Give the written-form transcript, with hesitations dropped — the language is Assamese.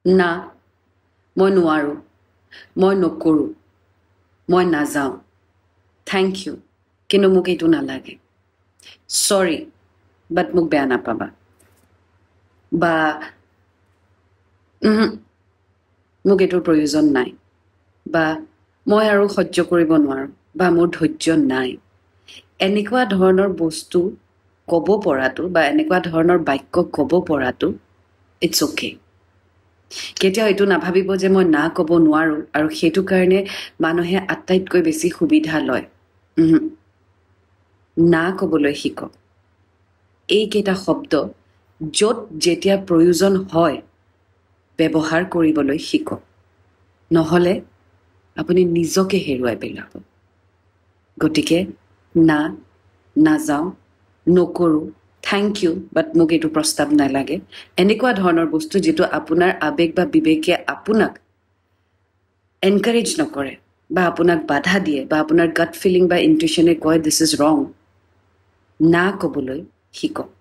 না মই নোৱাৰোঁ, মই নকৰোঁ, মই নাযাওঁ, থেংক ইউ কিন্তু মোক এইটো নালাগে, চৰি বাট মোক বেয়া নাপাবা, বা মোক এইটোৰ প্ৰয়োজন নাই, বা মই আৰু সহ্য কৰিব নোৱাৰোঁ, বা মোৰ ধৈৰ্য নাই, এনেকুৱা ধৰণৰ বস্তু ক'ব পৰাটো বা এনেকুৱা ধৰণৰ বাক্য ক'ব পৰাটো ইটছ অ'কে। কেতিয়াও এইটো নাভাবিব যে মই না ক'ব নোৱাৰোঁ আৰু সেইটো কাৰণে মানুহে আটাইতকৈ বেছি সুবিধা লয়। না ক'বলৈ শিকক। এইকেইটা শব্দ য'ত যেতিয়া প্ৰয়োজন হয় ব্যৱহাৰ কৰিবলৈ শিকক, নহ'লে আপুনি নিজকে হেৰুৱাই পেলাব। গতিকে না, নাযাওঁ, নকৰোঁ, থেংক ইউ বাট মোক এইটো প্ৰস্তাৱ নালাগে, এনেকুৱা ধৰণৰ বস্তু যিটো আপোনাৰ আৱেগ বা বিবেকে আপোনাক এনকাৰেজ নকৰে বা আপোনাক বাধা দিয়ে বা আপোনাৰ গাট ফিলিং বা ইনটুইশ্যনে কয় দিছ ইজ ৰং, না ক'বলৈ শিকক।